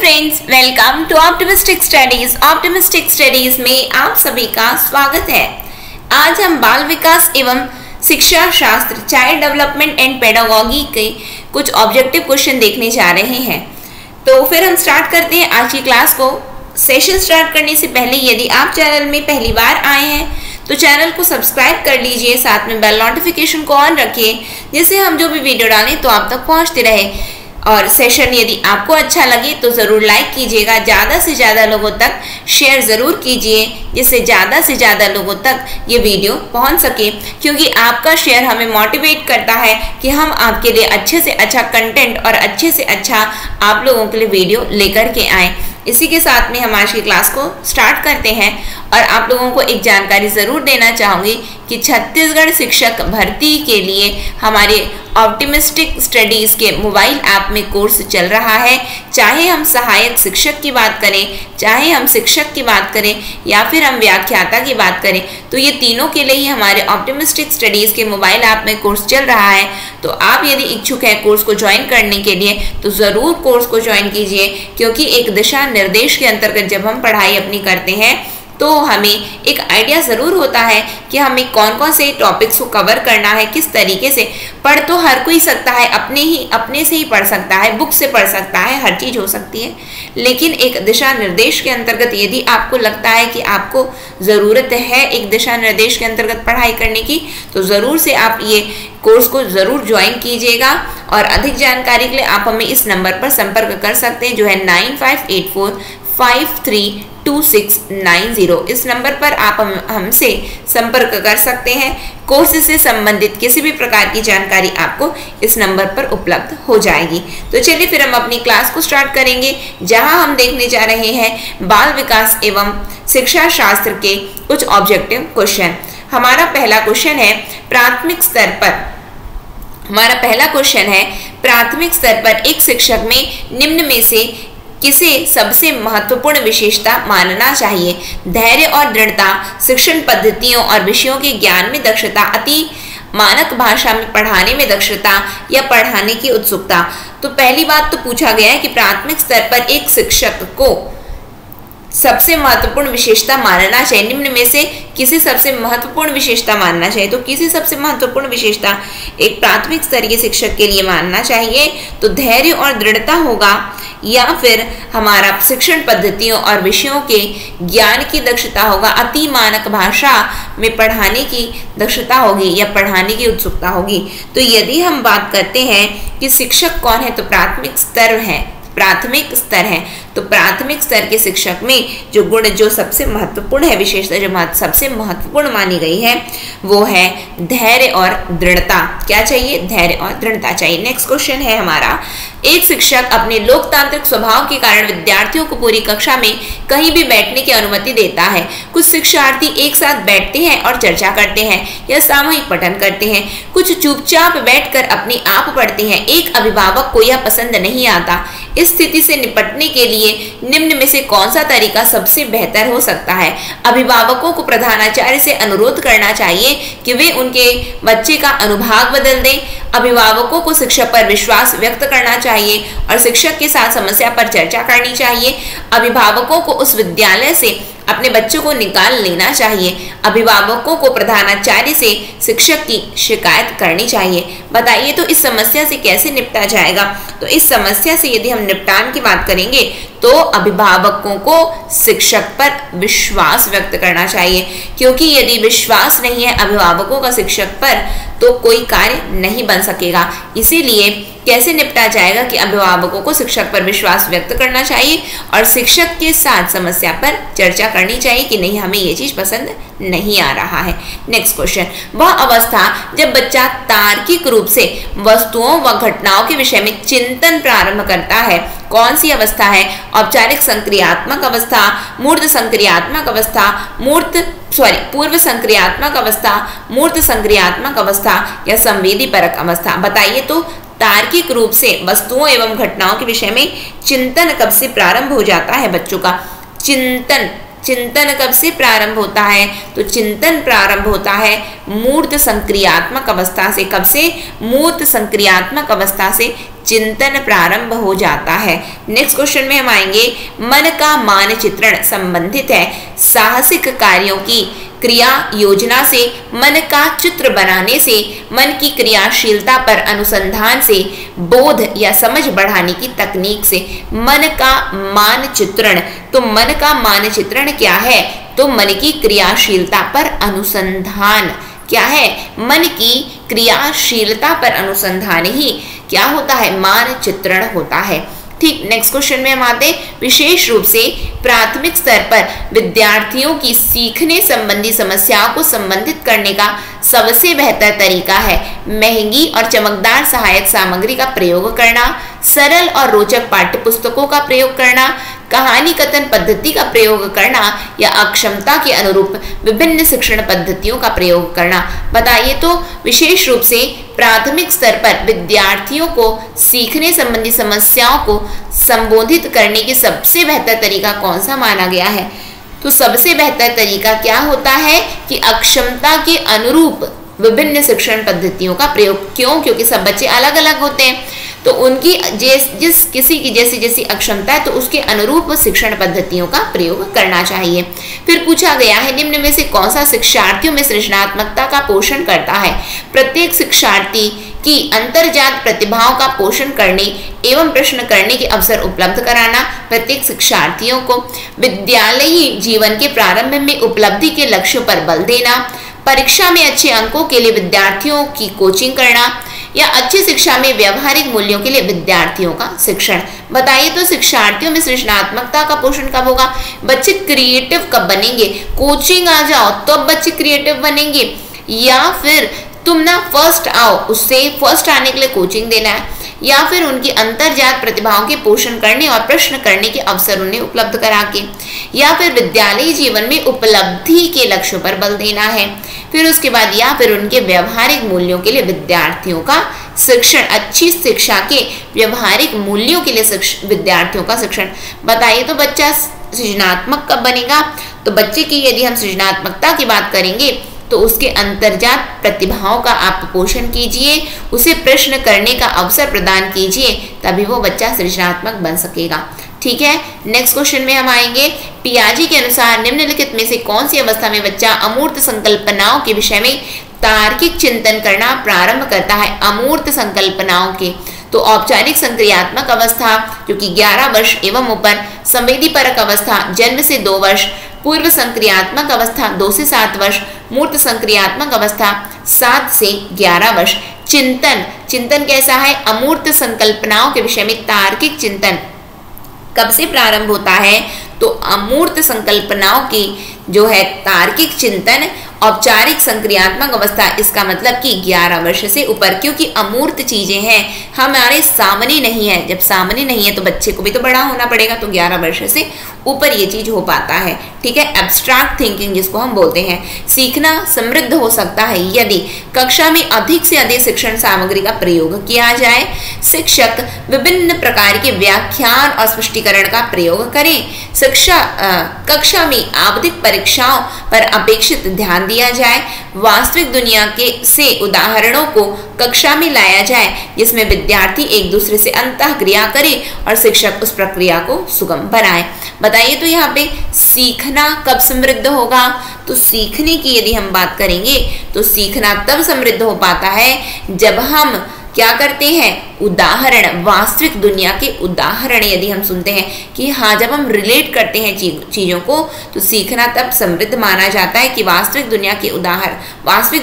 Friends, welcome to optimistic studies. Optimistic studies में आप सभी का स्वागत है। आज हम बाल विकास एवं शिक्षा शास्त्र चाइल्ड डेवलपमेंट एंड पेडागोगी के कुछ ऑब्जेक्टिव क्वेश्चन देखने जा रहे हैं। तो फिर हम स्टार्ट करते हैं आज की क्लास को। सेशन स्टार्ट करने से पहले यदि आप चैनल में पहली बार आए हैं तो चैनल को सब्सक्राइब कर लीजिए, साथ में बेल नोटिफिकेशन को ऑन रखिए जिससे हम जो भी वीडियो डालें तो आप तक पहुंचते रहे। और सेशन यदि आपको अच्छा लगे तो ज़रूर लाइक कीजिएगा, ज़्यादा से ज़्यादा लोगों तक शेयर ज़रूर कीजिए जिससे ज़्यादा से ज़्यादा लोगों तक ये वीडियो पहुंच सके, क्योंकि आपका शेयर हमें मोटिवेट करता है कि हम आपके लिए अच्छे से अच्छा कंटेंट और अच्छे से अच्छा आप लोगों के लिए वीडियो लेकर के आएँ। इसी के साथ में हम आज की क्लास को स्टार्ट करते हैं और आप लोगों को एक जानकारी ज़रूर देना चाहूँगी कि छत्तीसगढ़ शिक्षक भर्ती के लिए हमारे ऑप्टिमिस्टिक स्टडीज़ के मोबाइल ऐप में कोर्स चल रहा है। चाहे हम सहायक शिक्षक की बात करें, चाहे हम शिक्षक की बात करें या फिर हम व्याख्याता की बात करें, तो ये तीनों के लिए ही हमारे ऑप्टिमिस्टिक स्टडीज़ के मोबाइल ऐप में कोर्स चल रहा है। तो आप यदि इच्छुक हैं कोर्स को ज्वाइन करने के लिए तो ज़रूर कोर्स को ज्वाइन कीजिए, क्योंकि एक दिशा निर्देश के अंतर्गत जब हम पढ़ाई अपनी करते हैं तो हमें एक आइडिया ज़रूर होता है कि हमें कौन कौन से टॉपिक्स को कवर करना है, किस तरीके से। पढ़ तो हर कोई सकता है, अपने से ही पढ़ सकता है, बुक से पढ़ सकता है, हर चीज़ हो सकती है, लेकिन एक दिशा निर्देश के अंतर्गत यदि आपको लगता है कि आपको ज़रूरत है एक दिशा निर्देश के अंतर्गत पढ़ाई करने की, तो ज़रूर से आप ये कोर्स को ज़रूर ज्वाइन कीजिएगा। और अधिक जानकारी के लिए आप हमें इस नंबर पर संपर्क कर सकते हैं जो है 9584532690। इस नंबर पर आप हमसे संपर्क कर सकते हैं। कोर्स से संबंधित किसी भी प्रकार की जानकारी आपको इस नंबर पर उपलब्ध हो जाएगी। तो चलिए फिर हम अपनी क्लास को स्टार्ट करेंगे, जहां हम देखने जा रहे हैं बाल विकास एवं शिक्षा शास्त्र के कुछ ऑब्जेक्टिव क्वेश्चन। हमारा पहला क्वेश्चन है प्राथमिक स्तर पर एक शिक्षक में निम्न में से किसे सबसे महत्वपूर्ण विशेषता मानना चाहिए? धैर्य और दृढ़ता, शिक्षण पद्धतियों और विषयों के ज्ञान में दक्षता, अति मानक भाषा में पढ़ाने में दक्षता या पढ़ाने की उत्सुकता। तो पहली बात तो पूछा गया है कि प्राथमिक स्तर पर एक शिक्षक को सबसे महत्वपूर्ण विशेषता मानना चाहिए, निम्न में से किसी सबसे महत्वपूर्ण विशेषता मानना चाहिए। तो किसी सबसे महत्वपूर्ण विशेषता एक प्राथमिक स्तर के शिक्षक के लिए मानना चाहिए तो धैर्य और दृढ़ता होगा, या फिर हमारा शिक्षण पद्धतियों और विषयों के ज्ञान की दक्षता होगा, अति मानक भाषा में पढ़ाने की दक्षता होगी या पढ़ाने की उत्सुकता होगी। तो यदि हम बात करते हैं कि शिक्षक कौन है तो प्राथमिक स्तर है। तो प्राथमिक स्तर के शिक्षक में जो गुण जो सबसे महत्वपूर्ण है, विशेषता जो सबसे महत्वपूर्ण मानी गई है वो है धैर्य और दृढ़ता। क्या चाहिए? धैर्य और दृढ़ता चाहिए। नेक्स्ट क्वेश्चन है हमारा, एक शिक्षक अपने लोकतांत्रिक स्वभाव के कारण विद्यार्थियों को पूरी कक्षा में कहीं भी बैठने की अनुमति देता है। कुछ शिक्षार्थी एक साथ बैठते हैं और चर्चा करते हैं या सामूहिक पठन करते हैं, कुछ चुपचाप बैठकर अपने आप पढ़ते हैं। एक अभिभावक को यह पसंद नहीं आता। इस स्थिति से निपटने के लिए निम्न में से कौन सा तरीका सबसे बेहतर हो सकता है? अभिभावकों को प्रधानाचार्य से अनुरोध करना चाहिए कि वे उनके बच्चे का अनुभाग बदल दें। अभिभावकों को शिक्षक पर विश्वास व्यक्त करना चाहिए और शिक्षक के साथ समस्या पर चर्चा करनी चाहिए। अभिभावकों को उस विद्यालय से अपने बच्चों को निकाल लेना चाहिए। अभिभावकों को प्रधानाचार्य से शिक्षक की शिकायत करनी चाहिए। बताइए तो इस समस्या से कैसे निपटा जाएगा? तो इस समस्या से यदि हम निपटान की बात करेंगे तो अभिभावकों को शिक्षक पर विश्वास व्यक्त करना चाहिए, क्योंकि यदि विश्वास नहीं है अभिभावकों का शिक्षक पर तो कोई कार्य नहीं बन सकेगा। इसीलिए कैसे निपटा जाएगा कि अभिभावकों को शिक्षक पर विश्वास व्यक्त करना चाहिए और शिक्षक के साथ समस्या पर चर्चा करनी चाहिए कि नहीं, हमें ये चीज पसंद नहीं आ रहा है। नेक्स्ट क्वेश्चन, वह अवस्था जब बच्चा तार्किक रूप से वस्तुओं व घटनाओं के विषय में चिंतन प्रारंभ करता है, कौन सी अवस्था है? औपचारिक संक्रियात्मक अवस्था, मूर्त संक्रियात्मक अवस्था, पूर्व संक्रियात्मक अवस्था, मूर्त संक्रियात्मक अवस्था या संवेदी परक अवस्था। बताइए तो तार्किक रूप से वस्तुओं एवं घटनाओं के विषय में चिंतन कब से प्रारंभ हो जाता है? बच्चों का चिंतन कब से प्रारंभ होता है? तो चिंतन प्रारंभ होता है मूर्त संक्रियात्मक अवस्था से। कब से? मूर्त संक्रियात्मक अवस्था से चिंतन प्रारंभ हो जाता है। नेक्स्ट क्वेश्चन में हम आएंगे, मन का मानचित्रण संबंधित है साहसिक कार्यों की क्रिया योजना से, मन का चित्र बनाने से, मन की क्रियाशीलता पर अनुसंधान से, बोध या समझ बढ़ाने की तकनीक से। मन का मानचित्रण, तो मन का मानचित्रण क्या है? तो मन की क्रियाशीलता पर अनुसंधान क्या है? मन की क्रियाशीलता पर अनुसंधान ही क्या होता है? मानचित्रण होता है। ठीक, नेक्स्ट क्वेश्चन में हम आते, विशेष रूप से प्राथमिक स्तर पर विद्यार्थियों की सीखने संबंधी समस्याओं को संबंधित करने का सबसे बेहतर तरीका है महंगी और चमकदार सहायक सामग्री का प्रयोग करना, सरल और रोचक पाठ्यपुस्तकों का प्रयोग करना, कहानी कथन पद्धति का प्रयोग करना या अक्षमता के अनुरूप विभिन्न शिक्षण पद्धतियों का प्रयोग करना। बताइए तो विशेष रूप से प्राथमिक स्तर पर विद्यार्थियों को सीखने संबंधी समस्याओं को संबोधित करने की सबसे बेहतर तरीका कौन सा माना गया है? तो सबसे बेहतर तरीका क्या होता है कि अक्षमता के अनुरूप विभिन्न शिक्षण पद्धतियों का प्रयोग। क्यों? क्योंकि सब बच्चे अलग अलग होते हैं, तो उनकी जिस किसी की जैसी जैसी अक्षमता है तो उसके अनुरूप शिक्षण पद्धतियों का प्रयोग करना चाहिए। फिर पूछा गया है, निम्न में से कौन सा शिक्षार्थियों में सृजनात्मकता का पोषण करता है? प्रत्येक शिक्षार्थी की अंतर्जात प्रतिभाओं का पोषण करने एवं प्रश्न करने के अवसर उपलब्ध कराना, प्रत्येक शिक्षार्थियों को विद्यालयी जीवन के प्रारंभ में उपलब्धि के लक्ष्यों पर बल देना, परीक्षा में अच्छे अंकों के लिए विद्यार्थियों की कोचिंग करना या अच्छी शिक्षा में व्यवहारिक मूल्यों के लिए विद्यार्थियों का शिक्षण। बताइए तो शिक्षार्थियों में सृजनात्मकता का पोषण कब होगा? बच्चे क्रिएटिव कब बनेंगे? कोचिंग आ जाओ तो अब बच्चे क्रिएटिव बनेंगे, या फिर तुम ना फर्स्ट आओ, उससे फर्स्ट आने के लिए कोचिंग देना है, या फिर उनकी अंतर्जात प्रतिभाओं के पोषण करने और प्रश्न करने के अवसर उन्हें उपलब्ध करा के, या फिर विद्यालयी जीवन में उपलब्धि के लक्ष्यों पर बल देना है। फिर उसके बाद या फिर उनके व्यवहारिक मूल्यों के लिए विद्यार्थियों का शिक्षण, अच्छी शिक्षा के व्यवहारिक मूल्यों के लिए विद्यार्थियों का शिक्षण। बताइए तो बच्चा सृजनात्मक कब बनेगा? तो बच्चे की यदि हम सृजनात्मकता की बात करेंगे तो उसके अंतर्जात प्रतिभाओं का आप पोषण कीजिए, उसे प्रश्न करने का अवसर प्रदान कीजिए, तभी वो बच्चा सृजनात्मक बन सकेगा। ठीक है, नेक्स्ट क्वेश्चन में हम आएंगे, पियाजी के अनुसार निम्नलिखित में से कौन सी अवस्था में बच्चा अमूर्त संकल्पनाओं के विषय में तार्किक चिंतन करना प्रारंभ करता है? अमूर्त संकल्पनाओं के, तो औपचारिक संक्रियात्मक अवस्था जो कि 11 वर्ष एवं ऊपर, संवेदीपरक अवस्था जन्म से 2 वर्ष, पूर्व संक्रियात्मक अवस्था 2 से 7 वर्ष, मूर्त संक्रियात्मक अवस्था 7 से 11 वर्ष। चिंतन, चिंतन कैसा है? अमूर्त संकल्पनाओं के विषय में तार्किक चिंतन कब से प्रारंभ होता है? तो अमूर्त संकल्पनाओं की जो है तार्किक चिंतन औपचारिक संक्रियात्मक अवस्था, इसका मतलब कि 11 वर्ष से ऊपर, क्योंकि अमूर्त चीजें हैं, हमारे सामने नहीं है। जब सामने नहीं है तो बच्चे को भी तो बड़ा होना पड़ेगा, तो 11 वर्ष से ऊपर ये चीज हो पाता है। ठीक है, एब्स्ट्रैक्ट थिंकिंग जिसको हम बोलते हैं। सीखना समृद्ध हो सकता है यदि कक्षा में अधिक से अधिक शिक्षण सामग्री का प्रयोग किया जाए, शिक्षक विभिन्न प्रकार के व्याख्यान और स्पष्टीकरण का प्रयोग करें, कक्षा में आवधिक परीक्षाओं पर अपेक्षित ध्यान दिया जाए, वास्तविक दुनिया के से उदाहरणों को कक्षा में लाया जाए जिसमें विद्यार्थी एक दूसरे से अंतःक्रिया करे और शिक्षक उस प्रक्रिया को सुगम बनाए। बताइए तो यहाँ पे सीखना कब समृद्ध होगा? तो सीखने की यदि हम बात करेंगे तो सीखना तब समृद्ध हो पाता है जब हम क्या करते हैं? उदाहरण, वास्तविक दुनिया के उदाहरण यदि हम सुनते हैं कि हाँ, जब हम रिलेट करते हैं चीज़ों को, तो सीखना तब समृद्ध माना जाता है कि वास्तविक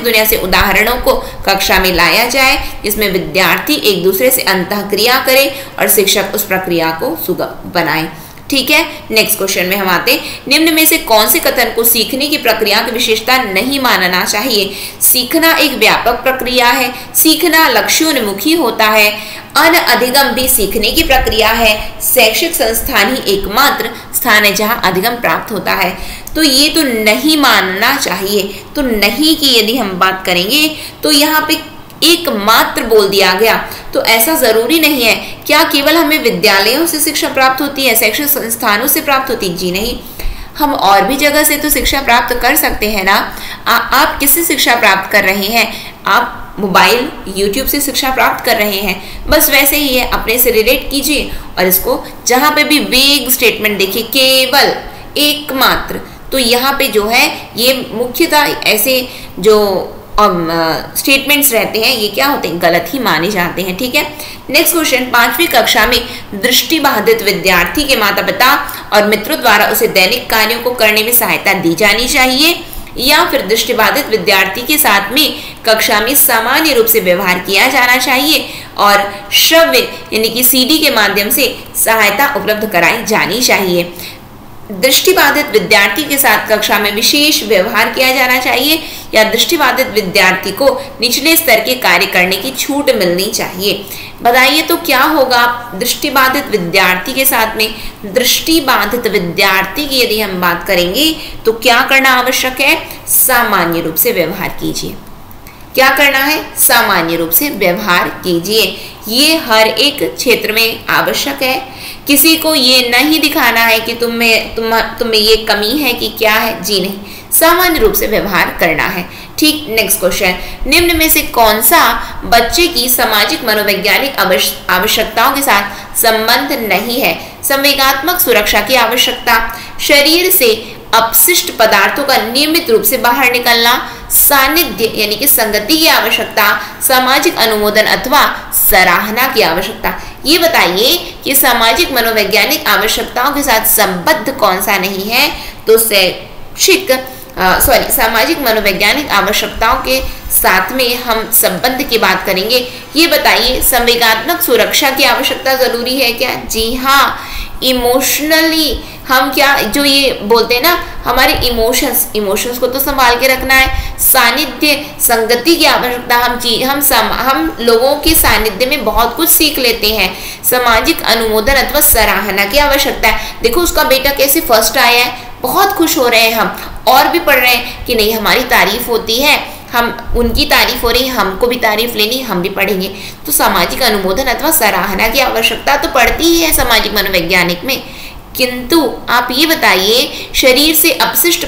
दुनिया से उदाहरणों को कक्षा में लाया जाए जिसमें विद्यार्थी एक दूसरे से अंतःक्रिया करे और शिक्षक उस प्रक्रिया को सुगम बनाए। ठीक है, नेक्स्ट क्वेश्चन में हम आते हैं, निम्न में से कौन से कथन को सीखने की प्रक्रिया की विशेषता नहीं मानना चाहिए? सीखना एक व्यापक प्रक्रिया है, सीखना लक्ष्योन्मुखी होता है, अनअधिगम भी सीखने की प्रक्रिया है, शैक्षिक संस्थान ही एकमात्र स्थान है जहां अधिगम प्राप्त होता है। तो ये तो नहीं मानना चाहिए। तो नहीं की यदि हम बात करेंगे तो यहाँ पे एकमात्र बोल दिया गया, तो ऐसा जरूरी नहीं है। क्या केवल हमें विद्यालयों से शिक्षा प्राप्त होती है, शैक्षिक संस्थानों से प्राप्त होती है? जी नहीं, हम और भी जगह से तो शिक्षा प्राप्त कर सकते हैं ना। आप किससे शिक्षा प्राप्त कर रहे हैं? आप मोबाइल, यूट्यूब से शिक्षा प्राप्त कर रहे हैं, बस वैसे ही है, अपने से रिलेट कीजिए और इसको जहाँ पे भी वेग स्टेटमेंट देखिए, केवल, एकमात्र, तो यहाँ पे जो है ये मुख्यतः ऐसे जो स्टेटमेंट्स रहते हैं ये क्या होते हैं, गलत ही माने जाते हैं। ठीक है, नेक्स्ट क्वेश्चन, 5वीं कक्षा में दृष्टिबाधित विद्यार्थी के माता पिता और मित्रों द्वारा उसे दैनिक कार्यों को करने में सहायता दी जानी चाहिए या फिर दृष्टिबाधित विद्यार्थी के साथ में कक्षा में सामान्य रूप से व्यवहार किया जाना चाहिए और श्रव्य यानी कि सीडी के माध्यम से सहायता उपलब्ध कराई जानी चाहिए। दृष्टिबाधित विद्यार्थी के साथ कक्षा में विशेष व्यवहार किया जाना चाहिए या दृष्टिबाधित विद्यार्थी को निचले स्तर के कार्य करने की छूट मिलनी चाहिए। बताइए तो क्या होगा दृष्टिबाधित विद्यार्थी के साथ में? दृष्टिबाधित विद्यार्थी की यदि हम बात करेंगे तो क्या करना आवश्यक है? सामान्य रूप से व्यवहार कीजिए। क्या करना है? सामान्य रूप से व्यवहार कीजिए। ये हर एक क्षेत्र में आवश्यक है। किसी को ये नहीं दिखाना है कि तुम में ये कमी है कि क्या है, जी नहीं, सामान्य रूप से व्यवहार करना है। ठीक, नेक्स्ट क्वेश्चन, निम्न में से कौन सा बच्चे की सामाजिक मनोवैज्ञानिक आवश्यकताओं के साथ संबंध नहीं है? संवेगात्मक सुरक्षा की आवश्यकता, शरीर से अपशिष्ट पदार्थों का नियमित रूप से बाहर निकलना, सानिध्य यानी कि संगति की आवश्यकता, सामाजिक अनुमोदन अथवा सराहना की आवश्यकता। ये बताइए कि सामाजिक मनोवैज्ञानिक आवश्यकताओं के साथ संबद्ध कौन सा नहीं है? तो सामाजिक मनोवैज्ञानिक आवश्यकताओं के साथ में हम संबंध की बात करेंगे। ये बताइए संवेगात्मक सुरक्षा की आवश्यकता जरूरी है क्या? जी हाँ, इमोशनली हम क्या जो ये बोलते हैं ना, हमारे इमोशंस को तो संभाल के रखना है। सानिध्य संगति की आवश्यकता, हम लोगों के सानिध्य में बहुत कुछ सीख लेते हैं। सामाजिक अनुमोदन अथवा सराहना की आवश्यकता है। देखो उसका बेटा कैसे फर्स्ट आया है, बहुत खुश हो रहे हैं हम, और भी पढ़ रहे हैं कि नहीं हमारी तारीफ होती है, हम उनकी तारीफ हो रही है, हमको भी तारीफ लेनी, हम भी पढ़ेंगे। तो सामाजिक अनुमोदन अथवा सराहना की आवश्यकता तो पड़ती ही है सामाजिक मनोवैज्ञानिक में। किंतु आप ये बताइए शरीर से अपशिष्ट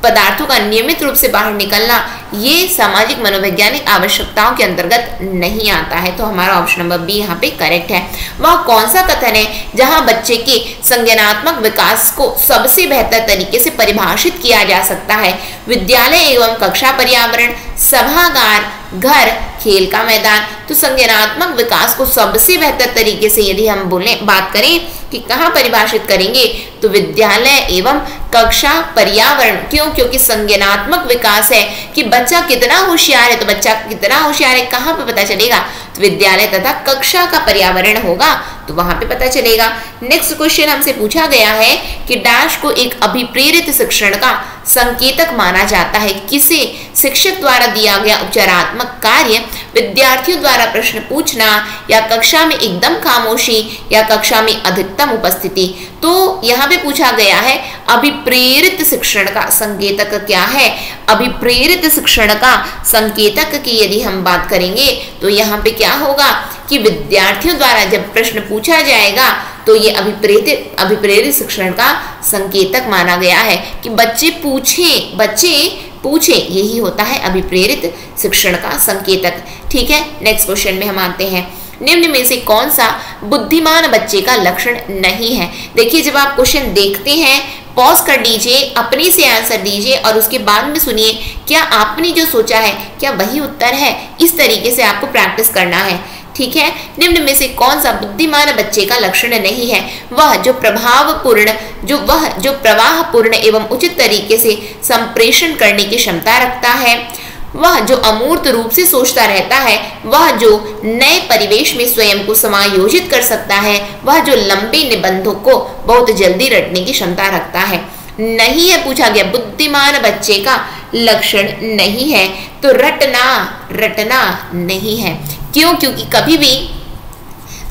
पदार्थों का नियमित रूप से बाहर निकलना, ये सामाजिक मनोवैज्ञानिक आवश्यकताओं के अंतर्गत नहीं आता है। तो हमारा ऑप्शन नंबर बी यहाँ पे करेक्ट है। वह कौन सा कथन है जहाँ बच्चे के संज्ञानात्मक विकास को सबसे बेहतर तरीके से परिभाषित किया जा सकता है? विद्यालय एवं कक्षा पर्यावरण, सभागार, घर, खेल का मैदान। तो संज्ञानात्मक विकास को सबसे बेहतर तरीके से यदि हम बात करें कि कहाँ परिभाषित करेंगे, तो विद्यालय एवं कक्षा पर्यावरण। क्यों? क्योंकि संज्ञानात्मक विकास है कि बच्चा कितना होशियार है, तो बच्चा कितना होशियार है कहाँ पे पता चलेगा? तो विद्यालय तथा कक्षा का पर्यावरण होगा, तो वहां पे पता चलेगा। नेक्स्ट क्वेश्चन हमसे पूछा गया है कि डैश को एक अभिप्रेरित शिक्षण का संकेतक माना जाता है। किसे? शिक्षक द्वारा दिया गया उपचारात्मक कार्य, विद्यार्थियों द्वारा प्रश्न पूछना, या कक्षा में एकदम खामोशी, या कक्षा में अधिकतम उपस्थिति। तो यहाँ पे पूछा गया है अभिप्रेरित शिक्षण का संकेतक क्या है? अभिप्रेरित शिक्षण का संकेतक की यदि हम बात करेंगे तो यहाँ पे क्या होगा कि विद्यार्थियों द्वारा जब प्रश्न पूछा जाएगा तो ये अभिप्रेरित शिक्षण का संकेतक माना गया है कि बच्चे पूछें, यही होता है अभिप्रेरित शिक्षण का संकेतक। ठीक है, नेक्स्ट क्वेश्चन में हम आते हैं। निम्न में से कौन सा बुद्धिमान बच्चे का लक्षण नहीं है? देखिए जब आप क्वेश्चन देखते हैं पॉज कर दीजिए, अपने से आंसर दीजिए और उसके बाद में सुनिए क्या आपने जो सोचा है क्या वही उत्तर है। इस तरीके से आपको प्रैक्टिस करना है। ठीक है, निम्न में से कौन सा बुद्धिमान बच्चे का लक्षण नहीं है? वह जो प्रवाहपूर्ण एवं उचित तरीके से संप्रेषण करने की क्षमता रखता है, वह जो अमूर्त रूप से सोचता रहता है, वह जो नए परिवेश में स्वयं को समायोजित कर सकता है, वह जो लंबे निबंधों को बहुत जल्दी रटने की क्षमता रखता है। नहीं है पूछा गया, बुद्धिमान बच्चे का लक्षण नहीं है, तो रटना नहीं है। क्यों? क्योंकि कभी भी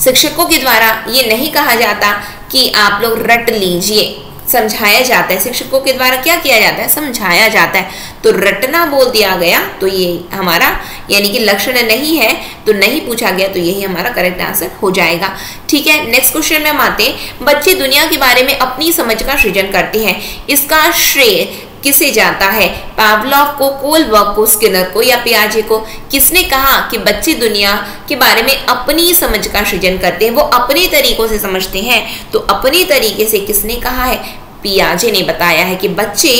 शिक्षकों के द्वारा ये नहीं कहा जाता कि आप लोग रट लीजिए, समझाया जाता है। शिक्षकों के द्वारा क्या किया जाता है? समझाया जाता है। तो रटना बोल दिया गया तो ये हमारा यानी कि लक्षण नहीं है, तो नहीं पूछा गया तो यही हमारा करेक्ट आंसर हो जाएगा। ठीक है, नेक्स्ट क्वेश्चन में हम आते हैं। बच्चे दुनिया के बारे में अपनी समझ का सृजन करते हैं, इसका श्रेय किसे जाता है? पावलोव को, कोलबर्ग को, स्किनर को या पियाजे को? किसने कहा कि बच्चे दुनिया के बारे में अपनी समझ का सृजन करते हैं, वो अपने तरीकों से समझते हैं? तो अपने तरीके से किसने कहा है? पियाजे ने बताया है कि बच्चे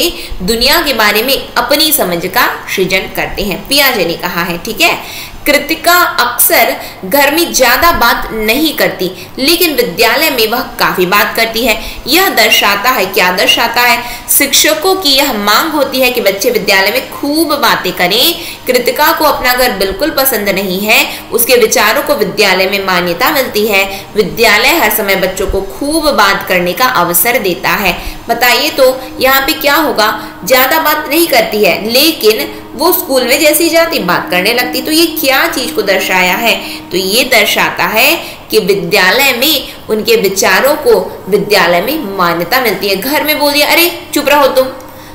दुनिया के बारे में अपनी समझ का सृजन करते हैं, पियाजे ने कहा है। ठीक है। कृतिका अक्सर घर में ज्यादा बात नहीं करती, लेकिन विद्यालय में वह काफी बात करती है। यह दर्शाता है, क्या दर्शाता है? शिक्षकों की यह मांग होती है कि बच्चे विद्यालय में खूब बातें करें। कृतिका को अपना घर बिल्कुल पसंद नहीं है, उसके विचारों को विद्यालय में मान्यता मिलती है। विद्यालय हर समय बच्चों को खूब बात करने का अवसर देता है। बताइए तो यहाँ पे क्या होगा? ज्यादा बात नहीं करती है, लेकिन वो स्कूल में जैसी जाती बात करने लगती। तो ये क्या चीज को दर्शाया है? तो ये दर्शाता है कि विद्यालय में उनके विचारों को विद्यालय में मान्यता मिलती है। घर में बोल दिया, अरे चुप रहो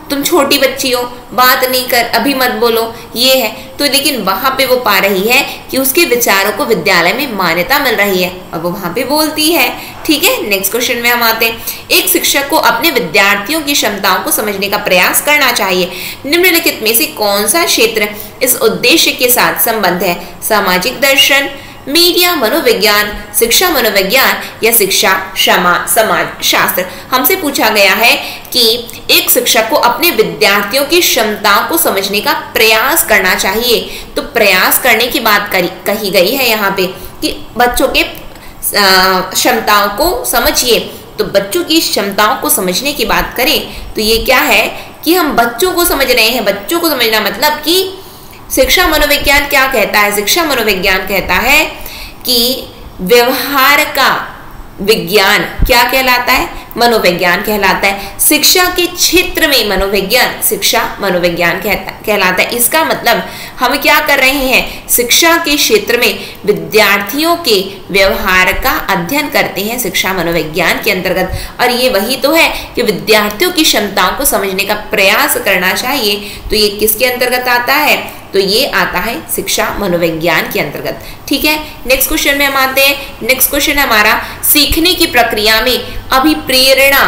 तुम छोटी बच्ची हो, बात नहीं कर, अभी मत बोलो, ये है। तो लेकिन वहां पे वो पा रही है कि उसके विचारों को विद्यालय में मान्यता मिल रही है और वो वहां पे बोलती है। ठीक है। नेक्स्ट क्वेश्चन में हम आते हैं। एक शिक्षक को अपने विद्यार्थियों की क्षमताओं को समझने का प्रयास करना चाहिए। निम्नलिखित में से कौन सा क्षेत्र इस उद्देश्य के साथ संबद्ध है? सामाजिक दर्शन, मीडिया मनोविज्ञान, शिक्षा मनोविज्ञान या शिक्षा समाज शास्त्र? हमसे पूछा गया है कि एक शिक्षक को अपने विद्यार्थियों की क्षमताओं को समझने का प्रयास करना चाहिए। तो प्रयास करने की बात कही गई है यहाँ पे कि बच्चों के क्षमताओं को समझिए। तो बच्चों की क्षमताओं को समझने की बात करें तो ये क्या है कि हम बच्चों को समझ रहे हैं। बच्चों को समझना मतलब कि शिक्षा मनोविज्ञान क्या कहता है? शिक्षा मनोविज्ञान कहता है कि व्यवहार का विज्ञान क्या कहलाता है? मनोविज्ञान कहलाता है। शिक्षा के क्षेत्र में मनोविज्ञान शिक्षा मनोविज्ञान कहलाता है। इसका मतलब हम क्या कर रहे हैं? शिक्षा के क्षेत्र में विद्यार्थियों के व्यवहार का अध्ययन करते हैं शिक्षा मनोविज्ञान के अंतर्गत। और ये वही तो है कि विद्यार्थियों की क्षमताओं को समझने का प्रयास करना चाहिए। तो ये किसके अंतर्गत आता है? तो ये आता है शिक्षा मनोविज्ञान के अंतर्गत। ठीक है। नेक्स्ट क्वेश्चन में हम आते हैं। नेक्स्ट क्वेश्चन हमारा, सीखने की प्रक्रिया में अभिप्रेरणा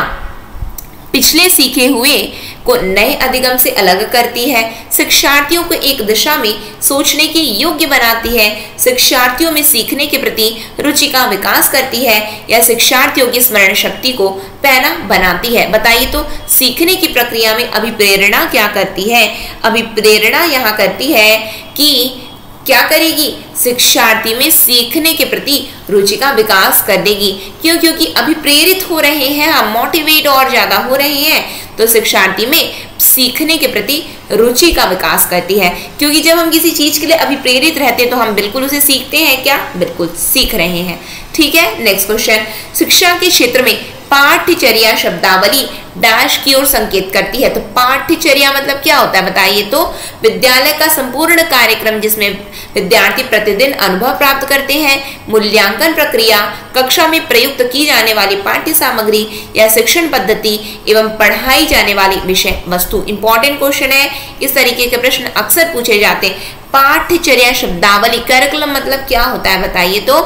पिछले सीखे हुए को नए अधिगम से अलग करती है, शिक्षार्थियों को एक दिशा में सोचने के योग्य बनाती है, शिक्षार्थियों में सीखने के प्रति रुचि का विकास करती है या शिक्षार्थियों की स्मरण शक्ति को पैना बनाती है। बताइए तो सीखने की प्रक्रिया में अभिप्रेरणा क्या करती है? अभिप्रेरणा यहाँ करती है कि क्या करेगी? शिक्षार्थी में सीखने के प्रति रुचि का विकास कर देगी। क्यों? क्योंकि अभी प्रेरित हो रहे हैं हम, मोटिवेट और ज्यादा हो रहे हैं, तो शिक्षार्थी में सीखने के प्रति रुचि का विकास करती है। क्योंकि जब हम किसी चीज के लिए अभी प्रेरित रहते हैं तो हम बिल्कुल उसे सीखते हैं। क्या? बिल्कुल सीख रहे हैं। ठीक है। नेक्स्ट क्वेश्चन, शिक्षा के क्षेत्र में पाठ्यचर्या शब्दावली डैश की ओर संकेत करती है। तो पाठ्यचर्या मतलब क्या होता है? बताइए तो विद्यालय का संपूर्ण कार्यक्रम जिसमें विद्यार्थी प्रतिदिन अनुभव प्राप्त करते हैं, मूल्यांकन प्रक्रिया, कक्षा में प्रयुक्त की जाने वाली पाठ्य सामग्री या शिक्षण पद्धति एवं पढ़ाई जाने वाली विषय वस्तु। इंपॉर्टेंट क्वेश्चन है, इस तरीके के प्रश्न अक्सर पूछे जाते हैं। पाठ्यचर्या शब्दावली, कैरिकुलम मतलब क्या होता है? बताइए तो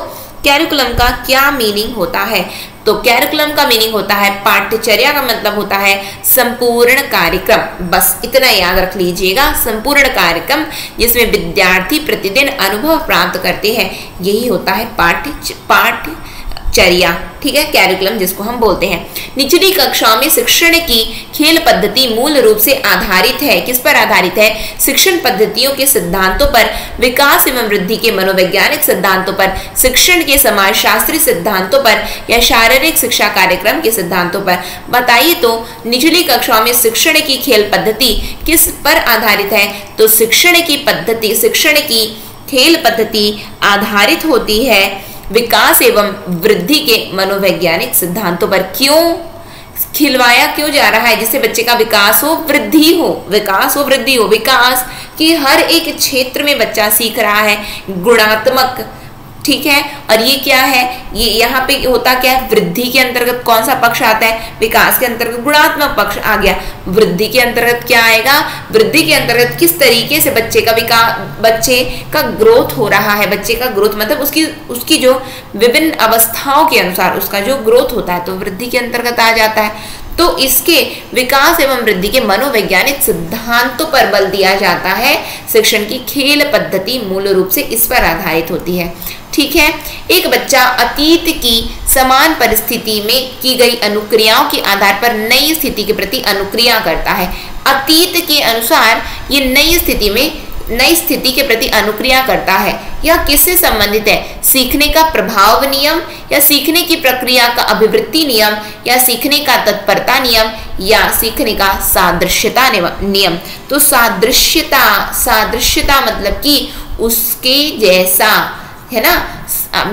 कैरिकुलम का क्या मीनिंग होता है? तो कैरिकुलम का मीनिंग होता है, पाठ्यचर्या का मतलब होता है संपूर्ण कार्यक्रम। बस इतना याद रख लीजिएगा, संपूर्ण कार्यक्रम जिसमें विद्यार्थी प्रतिदिन अनुभव प्राप्त करते हैं, यही होता है पाठ्यचर्या। ठीक है, कैरिकुलम जिसको हम बोलते हैं। निचली कक्षाओं में शिक्षण की खेल पद्धति मूल रूप से आधारित है, किस पर आधारित है? शिक्षण पद्धतियों के सिद्धांतों पर, विकास एवं वृद्धि के मनोवैज्ञानिक सिद्धांतों पर, शिक्षण के समाजशास्त्री सिद्धांतों पर या शारीरिक शिक्षा कार्यक्रम के सिद्धांतों पर। बताइए तो निचली कक्षाओं में शिक्षण की खेल पद्धति किस पर आधारित है? तो शिक्षण की पद्धति, शिक्षण की खेल पद्धति आधारित होती है विकास एवं वृद्धि के मनोवैज्ञानिक सिद्धांतों पर। क्यों खिलवाया क्यों जा रहा है? जिससे बच्चे का विकास हो, वृद्धि हो, विकास हो, वृद्धि हो। विकास कि हर एक क्षेत्र में बच्चा सीख रहा है, गुणात्मक। ठीक है, और ये क्या है? ये यहाँ पे होता क्या है? वृद्धि के अंतर्गत कौन सा पक्ष आता है? विकास के अंतर्गत गुणात्मक पक्ष आ गया। वृद्धि के अंतर्गत क्या आएगा? वृद्धि के अंतर्गत किस तरीके से बच्चे का विकास, बच्चे का ग्रोथ हो रहा है। बच्चे का ग्रोथ मतलब उसकी जो विभिन्न अवस्थाओं के अनुसार उसका जो ग्रोथ होता है, तो वृद्धि के अंतर्गत आ जाता है। तो इसके विकास एवं वृद्धि के मनोवैज्ञानिक सिद्धांतों पर बल दिया जाता है। शिक्षण की खेल पद्धति मूल रूप से इस पर आधारित होती है। ठीक है, एक बच्चा अतीत की समान परिस्थिति में की गई अनुक्रियाओं के आधार पर नई स्थिति के प्रति अनुक्रिया करता है। अतीत के अनुसार ये नई स्थिति के प्रति अनुक्रिया करता है। यह किससे संबंधित है? सीखने का प्रभाव नियम, या सीखने की प्रक्रिया का अभिवृत्ति नियम, या सीखने का तत्परता नियम, या सीखने का सादृश्यता नियम। तो सादृश्यता मतलब कि उसके जैसा, है ना,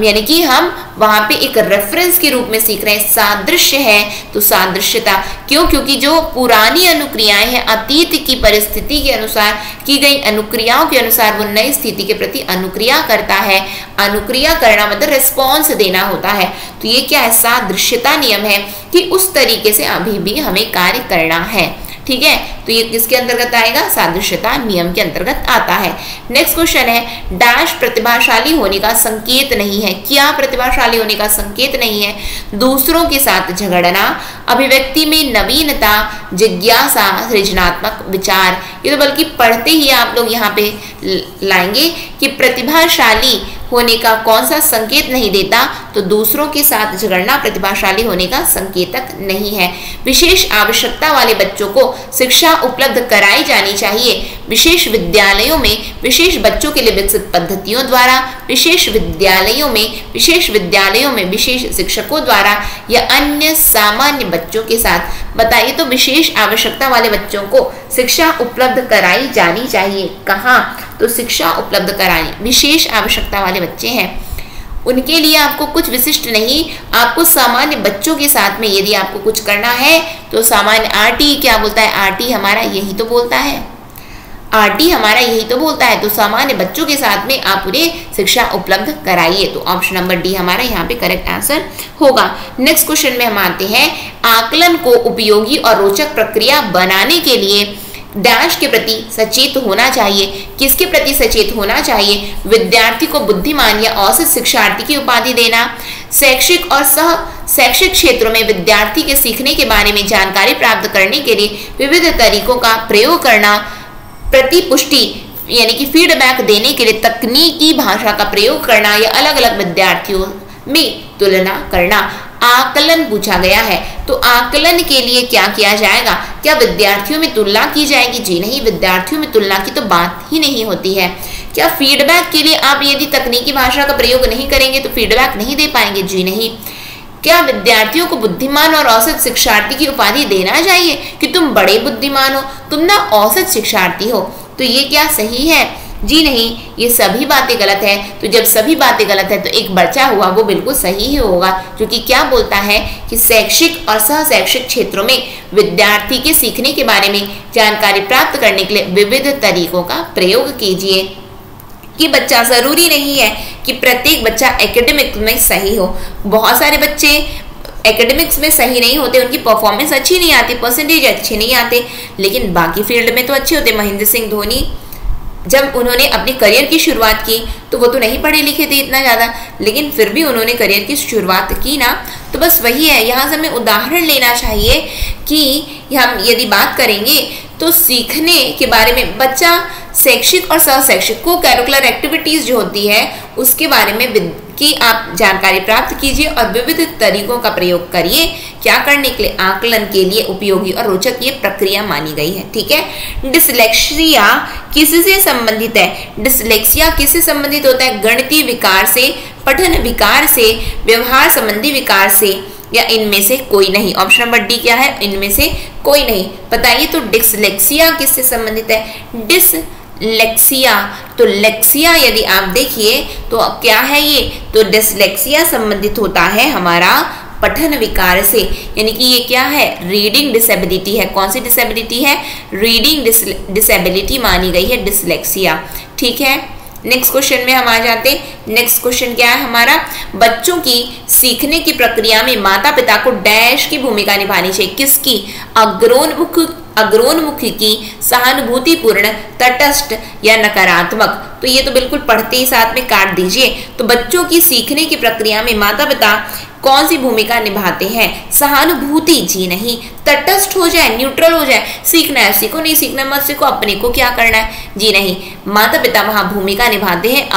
यानी कि हम वहां पे एक रेफरेंस के रूप में सीख रहे हैं। सादृश्य है तो सादृश्यता, क्यों? क्योंकि जो पुरानी अनुक्रियाएं हैं, अतीत की परिस्थिति के अनुसार की गई अनुक्रियाओं के अनुसार वो नई स्थिति के प्रति अनुक्रिया करता है। अनुक्रिया करना मतलब रिस्पॉन्स देना होता है। तो ये क्या है? सादृश्यता नियम है कि उस तरीके से अभी भी हमें कार्य करना है। ठीक है, तो ये किसके अंतर्गत आएगा? सादृश्यता नियम के अंतर्गत आता है। नेक्स्ट क्वेश्चन है, डैश प्रतिभाशाली होने का संकेत नहीं है। क्या प्रतिभाशाली होने का संकेत नहीं है? दूसरों के साथ झगड़ना, अभिव्यक्ति में नवीनता, जिज्ञासा, सृजनात्मक विचार। ये तो बल्कि पढ़ते ही आप लोग यहाँ पे लाएंगे कि प्रतिभाशाली होने का कौन सा संकेत नहीं देता, तो दूसरों के साथ झगड़ना प्रतिभाशाली होने का संकेतक नहीं है। विशेष आवश्यकता वाले बच्चों को शिक्षा उपलब्ध कराई जानी चाहिए। विशेष विद्यालयों में विशेष बच्चों के लिए विकसित पद्धतियों द्वारा, विशेष विद्यालयों में विशेष शिक्षकों द्वारा, या अन्य सामान्य बच्चों के साथ। बताइए, तो विशेष आवश्यकता वाले बच्चों को शिक्षा उपलब्ध कराई जानी चाहिए। कहाँ? तो शिक्षा उपलब्ध करानी, विशेष आवश्यकता वाले बच्चे हैं उनके लिए आपको कुछ विशिष्ट नहीं, आपको सामान्य बच्चों के साथ में यदि आपको कुछ करना है तो सामान्य आरटी क्या बोलता है? आरटी हमारा यही तो बोलता है, तो सामान्य बच्चों के साथ में आप उन्हें शिक्षा उपलब्ध कराइए। तो ऑप्शन नंबर डी हमारा यहाँ पे करेक्ट आंसर होगा। नेक्स्ट क्वेश्चन में हम आते हैं, आकलन को उपयोगी और रोचक प्रक्रिया बनाने के लिए डैश के प्रति सचेत होना चाहिए। किसके प्रति सचेत होना चाहिए? विद्यार्थी को बुद्धिमान या औसत शिक्षार्थी की उपाधि देना, शैक्षिक और सह शैक्षिक क्षेत्रों में विद्यार्थी के सीखने के बारे में जानकारी प्राप्त करने के लिए विविध तरीकों का प्रयोग करना, प्रतिपुष्टि यानी कि फीडबैक देने के लिए तकनीकी भाषा का प्रयोग करना, या अलग अलग विद्यार्थियों में तुलना करना। आकलन पूछा गया है, तो आकलन के लिए क्या किया जाएगा? क्या विद्यार्थियों में तुलना की जाएगी? जी नहीं, विद्यार्थियों में तुलना की तो बात ही नहीं होती है। क्या फीडबैक के लिए आप यदि तकनीकी भाषा का प्रयोग नहीं करेंगे तो फीडबैक नहीं दे पाएंगे? जी नहीं। क्या विद्यार्थियों को बुद्धिमान और औसत शिक्षार्थी की उपाधि देना चाहिए कि तुम बड़े बुद्धिमान हो, तुम ना औसत शिक्षार्थी हो? तो ये क्या सही है? जी नहीं, ये सभी बातें गलत है। तो जब सभी बातें गलत है तो एक बचा हुआ वो बिल्कुल सही ही होगा, क्योंकि क्या बोलता है कि शैक्षिक और सह शैक्षिक क्षेत्रों में विद्यार्थी के सीखने के बारे में जानकारी प्राप्त करने के लिए विविध तरीकों का प्रयोग कीजिए। कि बच्चा जरूरी नहीं है कि प्रत्येक बच्चा एकेडमिक में सही हो। बहुत सारे बच्चे एकेडमिक्स में सही नहीं होते, उनकी परफॉर्मेंस अच्छी नहीं आती, परसेंटेज अच्छे नहीं आते, लेकिन बाकी फील्ड में तो अच्छे होते। महेंद्र सिंह धोनी जब उन्होंने अपने करियर की शुरुआत की तो वो तो नहीं पढ़े लिखे थे इतना ज़्यादा, लेकिन फिर भी उन्होंने करियर की शुरुआत की ना। तो बस वही है, यहाँ से हमें उदाहरण लेना चाहिए कि हम यदि बात करेंगे तो सीखने के बारे में बच्चा शैक्षिक और सह शैक्षिक को करिकुलर एक्टिविटीज़ जो होती है उसके बारे में कि आप जानकारी प्राप्त कीजिए और विविध तरीकों का प्रयोग करिए। क्या करने के लिए? आकलन के लिए उपयोगी और रोचक ये प्रक्रिया मानी गई है। ठीक है। डिसलेक्सिया किससे संबंधित है? डिसलेक्सिया किससे संबंधित होता है? गणितीय विकार से, पठन विकार से, व्यवहार संबंधी विकार से, या इनमें से कोई नहीं। ऑप्शन नंबर डी क्या है? इनमें से कोई नहीं। बताइए तो डिसलेक्सिया किससे संबंधित है? डिसलेक्सिया, तो लेक्सिया यदि आप देखिए तो क्या है ये? तो डिसलेक्सिया संबंधित होता है हमारा पठन विकार से, यानी कि ये क्या है? रीडिंग डिसेबिलिटी है। कौन सी डिसेबिलिटी है? रीडिंग डिसेबिलिटी मानी गई है डिसलेक्सिया। ठीक है। नेक्स्ट क्वेश्चन में हम आ जाते हैं। नेक्स्ट क्वेश्चन क्या है हमारा? बच्चों की सीखने की प्रक्रिया में माता पिता को डैश की भूमिका निभानी चाहिए। किसकी? अग्रोन्मुख की, सहानुभूतिपूर्ण, तटस्थ या नकारात्मक। तो ये तो बिल्कुल पढ़ते ही साथ में काट दीजिए। तो बच्चों की सीखने की प्रक्रिया में माता पिता कौन सी भूमिका निभाते हैं? सहानुभूति, जी नहीं। तटस्थ हो जाए, न्यूट्रल हो जाए, सीखना है सीखो, नहीं सीखना मत सीखो, अपने को क्या करना है, जी नहीं। माता पिता वहां भूमिका निभाते हैं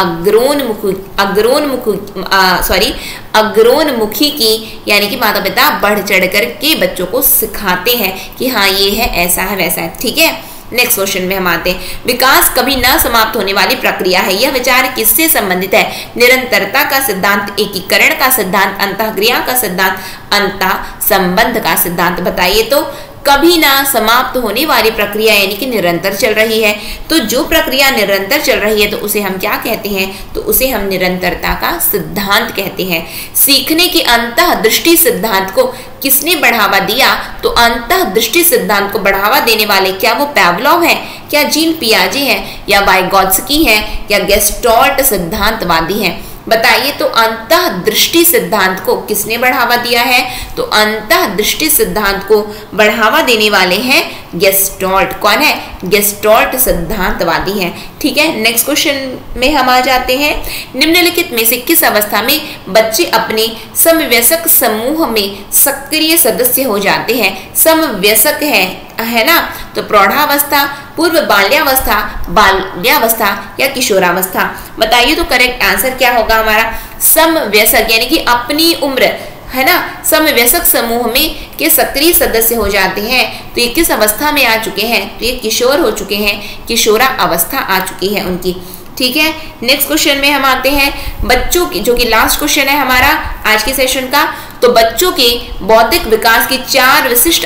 अग्रोन्मुखी की, यानी कि माता पिता बढ़ चढ़ कर के बच्चों को सिखाते हैं कि हाँ ये है, ऐसा है, वैसा है, ठीक है। नेक्स्ट क्वेश्चन में हम आते हैं। विकास कभी न समाप्त होने वाली प्रक्रिया है। यह विचार किससे संबंधित है? निरंतरता का सिद्धांत, एकीकरण का सिद्धांत, अंतःक्रिया का सिद्धांत, अंतः संबंध का सिद्धांत। बताइए तो कभी ना समाप्त होने वाली प्रक्रिया यानी कि निरंतर चल रही है। तो जो प्रक्रिया निरंतर चल रही है तो उसे हम क्या कहते हैं? तो उसे हम निरंतरता का सिद्धांत कहते हैं। सीखने के अंतःदृष्टि सिद्धांत को किसने बढ़ावा दिया? तो अंतःदृष्टि सिद्धांत को बढ़ावा देने वाले क्या वो पैवलोव है, क्या जीन पियाजे है, या वाइगोत्स्की है, या गेस्टॉल्ट सिद्धांतवादी है? बताइए तो अंतःदृष्टि सिद्धांत को किसने बढ़ावा दिया है? तो अंतःदृष्टि सिद्धांत को बढ़ावा देने वाले हैं गेस्टॉल्ट। कौन है? गेस्टॉल्ट सिद्धांतवादी हैं, ठीक है। नेक्स्ट क्वेश्चन में हम आ जाते हैं। निम्नलिखित में से किस अवस्था में बच्चे अपने समवयस्क समूह में सक्रिय सदस्य हो जाते हैं? समवयस्क है ना, तो प्रौढ़ावस्था, पूर्व बाल्यावस्था या किशोरावस्था। बताइए तो करेक्ट आंसर क्या होगा हमारा? समवयस्क, यानी कि अपनी उम्र, है ना, समवयस्क समूह में के सक्रिय सदस्य हो जाते हैं। तो ये किस अवस्था में आ चुके हैं? तो ये किशोर हो चुके हैं, किशोरा अवस्था आ चुकी है उनकी, ठीक है। नेक्स्ट क्वेश्चन में हम आते हैं। बच्चों की, जो कि लास्ट क्वेश्चन है हमारा आज के सेशन का, तो बच्चों के बौद्धिक विकास की 4 विशिष्ट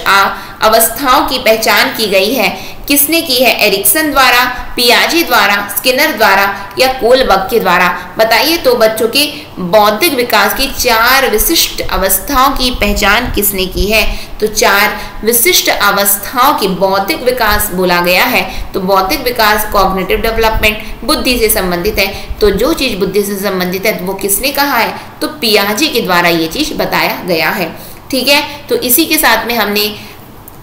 अवस्थाओं की पहचान की गई है। किसने की है? एरिक्सन द्वारा, पियाजे द्वारा, स्किनर द्वारा या कोलबर्ग के द्वारा? बताइए तो बच्चों के बौद्धिक विकास की 4 विशिष्ट अवस्थाओं की पहचान किसने की है? तो 4 विशिष्ट अवस्थाओं की बौद्धिक विकास बोला गया है। तो बौद्धिक विकास कॉग्निटिव डेवलपमेंट, बुद्धि से संबंधित है। तो जो चीज बुद्धि से संबंधित है वो किसने कहा है? तो पियाजे के द्वारा ये चीज बताया गया है, ठीक है। तो इसी के साथ में हमने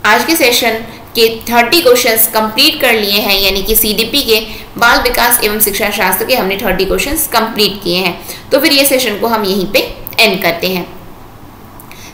आज के सेशन के 30 क्वेश्चंस कंप्लीट कर लिए हैं, यानी कि सीडीपी के बाल विकास एवं शिक्षा शास्त्र के हमने 30 क्वेश्चंस कंप्लीट किए हैं। तो फिर ये सेशन को हम यहीं पे एंड करते हैं।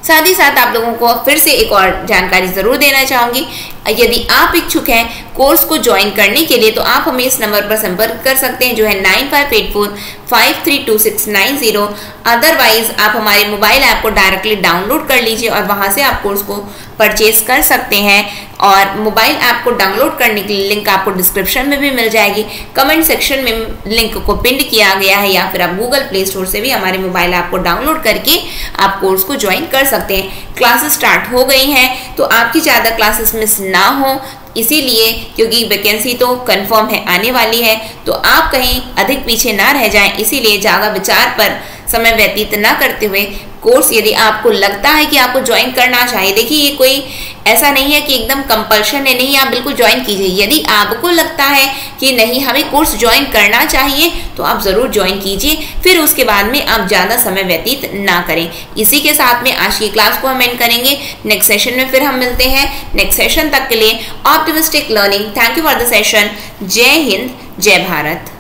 साथ ही साथ आप लोगों को फिर से एक और जानकारी ज़रूर देना चाहूँगी। यदि आप इच्छुक हैं कोर्स को ज्वाइन करने के लिए तो आप हमें इस नंबर पर संपर्क कर सकते हैं, जो है 9584532690। अदरवाइज आप हमारे मोबाइल ऐप को डायरेक्टली डाउनलोड कर लीजिए और वहाँ से आप कोर्स को परचेज कर सकते हैं। और मोबाइल ऐप को डाउनलोड करने के लिए लिंक आपको डिस्क्रिप्शन में भी मिल जाएगी, कमेंट सेक्शन में लिंक को पिन किया गया है, या फिर आप गूगल प्ले स्टोर से भी हमारे मोबाइल ऐप को डाउनलोड करके आप कोर्स को ज्वाइन कर सकते हैं। क्लासेस स्टार्ट हो गई हैं, तो आपकी ज़्यादा क्लासेस मिस ना हो, इसीलिए क्योंकि वैकेंसी तो कंफर्म है, आने वाली है, तो आप कहीं अधिक पीछे ना रह जाएं। इसीलिए ज़्यादा विचार पर समय व्यतीत ना करते हुए कोर्स यदि आपको लगता है कि आपको ज्वाइन करना चाहिए, देखिए ये कोई ऐसा नहीं है कि एकदम कंपल्शन है, नहीं आप बिल्कुल ज्वाइन कीजिए। यदि आपको लगता है कि नहीं हमें कोर्स ज्वाइन करना चाहिए तो आप ज़रूर ज्वाइन कीजिए, फिर उसके बाद में आप ज़्यादा समय व्यतीत ना करें। इसी के साथ में आज की क्लास को हम एंड करेंगे। नेक्स्ट सेशन में फिर हम मिलते हैं। नेक्स्ट सेशन तक के लिए optimistic learning. Thank you for the session. जय हिंद, जय भारत।